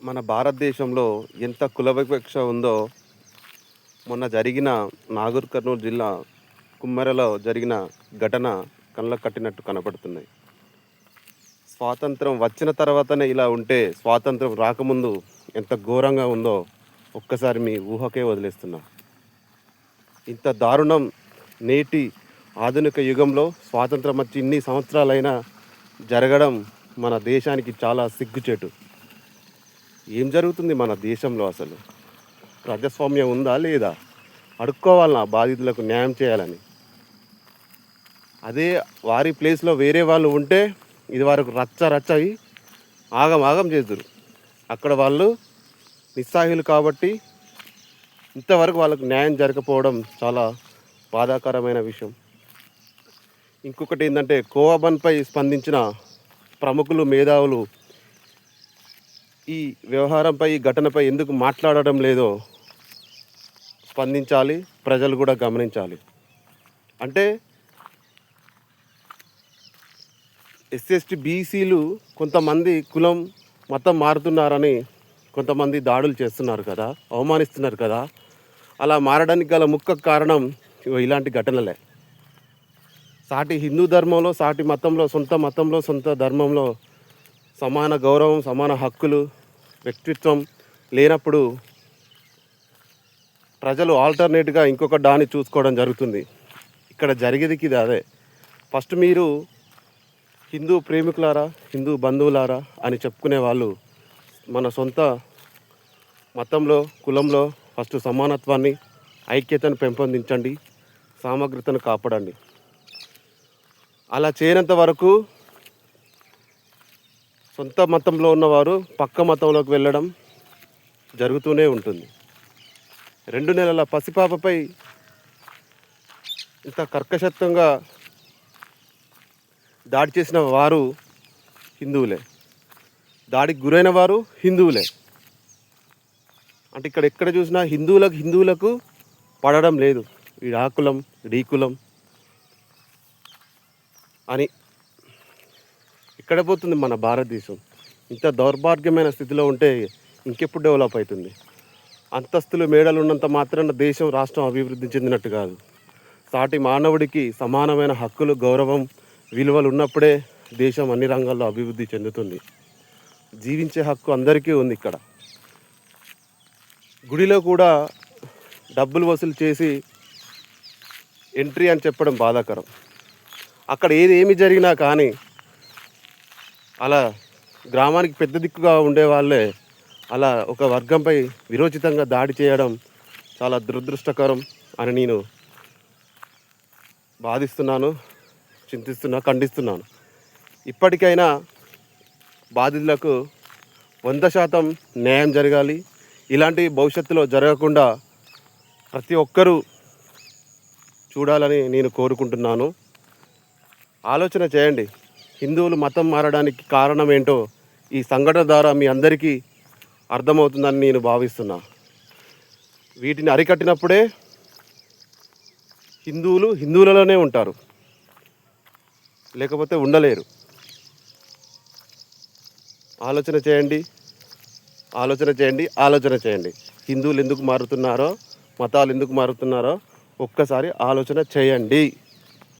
మన భారతదేశంలో ఎంత కుల వివక్ష ఉందో మొన్న జరిగిన నాగర్ కర్నూలు జిల్లా కుమ్మెరలో జరిగిన ఘటన కళ్ళకు కట్టినట్టు కనపడుతున్నాయి. స్వాతంత్రం వచ్చిన తర్వాతనే ఇలా ఉంటే స్వాతంత్రం రాకముందు ఎంత ఘోరంగా ఉందో ఒక్కసారి మీ ఊహకే వదిలేస్తున్నా. ఇంత దారుణం నేటి ఆధునిక యుగంలో స్వాతంత్రం వచ్చి ఇన్ని సంవత్సరాలైనా జరగడం మన దేశానికి చాలా సిగ్గుచేటు. ఏం జరుగుతుంది మన దేశంలో? అసలు ప్రజాస్వామ్యం ఉందా లేదా? అడుక్కోవాలన్నా బాధితులకు న్యాయం చేయాలని. అదే వారి ప్లేస్లో వేరే వాళ్ళు ఉంటే ఇది వరకు రచ్చ రచ్చ అయి ఆగం ఆగం చేద్దరు. అక్కడ వాళ్ళు నిస్సాయులు కాబట్టి ఇంతవరకు వాళ్ళకు న్యాయం జరగకపోవడం చాలా బాధాకరమైన విషయం. ఇంకొకటి ఏంటంటే, కోవబన్పై స్పందించిన ప్రముఖులు, మేధావులు ఈ వ్యవహారంపై, ఈ ఘటనపై ఎందుకు మాట్లాడడం లేదో స్పందించాలి, ప్రజలు కూడా గమనించాలి. అంటే ఎస్సీ బీసీలు కొంతమంది కులం మతం మారుతున్నారని కొంతమంది దాడులు చేస్తున్నారు కదా, అవమానిస్తున్నారు కదా. అలా మారడానికి గల ముఖ్య కారణం ఇలాంటి ఘటనలే. సాటి హిందూ ధర్మంలో, సాటి మతంలో, సొంత ధర్మంలో సమాన గౌరవం, సమాన హక్కులు, వ్యక్తిత్వం లేనప్పుడు ప్రజలు ఆల్టర్నేట్గా ఇంకొక దాన్ని చూసుకోవడం జరుగుతుంది. ఇక్కడ జరిగేది ఇది అదే. ఫస్ట్ మీరు హిందూ ప్రేమికులారా, హిందూ బంధువులారా అని చెప్పుకునే వాళ్ళు మన సొంత మతంలో, కులంలో ఫస్ట్ సమానత్వాన్ని, ఐక్యతను పెంపొందించండి, సామగ్రతను కాపాడండి. అలా చేయనంత వరకు సొంత మతంలో ఉన్నవారు పక్క మతంలోకి వెళ్ళడం జరుగుతూనే ఉంటుంది. 2 నెలల పసిపాపపై ఇంత కర్కశత్వంగా దాడి చేసిన వారు హిందువులే, దాడికి గురైన వారు హిందువులే. అంటే ఇక్కడ ఎక్కడ చూసినా హిందువులకు పడడం లేదు. ఈ ఆ కులం, ఈ కులం అని. ఎక్కడ పోతుంది మన భారతదేశం? ఇంత దౌర్భాగ్యమైన స్థితిలో ఉంటే ఇంకెప్పుడు డెవలప్ అవుతుంది? అంతస్తులు, మేడలు ఉన్నంత మాత్రాన దేశం, రాష్ట్రం అభివృద్ధి చెందినట్టు కాదు. సాటి మానవుడికి సమానమైన హక్కులు, గౌరవం, విలువలు ఉన్నప్పుడే దేశం అన్ని రంగాల్లో అభివృద్ధి చెందుతుంది. జీవించే హక్కు అందరికీ ఉంది. ఇక్కడ గుడిలో కూడా డబ్బులు వసూలు చేసి ఎంట్రీ అని చెప్పడం బాధాకరం. అక్కడ ఏమి జరిగినా కానీ అలా గ్రామానికి పెద్ద దిక్కుగా ఉండేవాళ్ళే అలా ఒక వర్గంపై విరోచితంగా దాడి చేయడం చాలా దురదృష్టకరం అని నేను బాధిస్తున్నాను, ఖండిస్తున్నాను. ఇప్పటికైనా బాధితులకు 100% న్యాయం జరగాలి. ఇలాంటి భవిష్యత్తులో జరగకుండా ప్రతి ఒక్కరూ చూడాలని నేను కోరుకుంటున్నాను. ఆలోచన చేయండి. హిందువులు మతం మారడానికి కారణం ఏంటో ఈ సంఘటన ద్వారా మీ అందరికీ అర్థమవుతుందని నేను భావిస్తున్నా. వీటిని అరికట్టినప్పుడే హిందువులలోనే ఉంటారు, లేకపోతే ఉండలేరు. ఆలోచన చేయండి. హిందువులు ఎందుకు మారుతున్నారో, మతాలు ఎందుకు మారుతున్నారో ఒక్కసారి ఆలోచన చేయండి.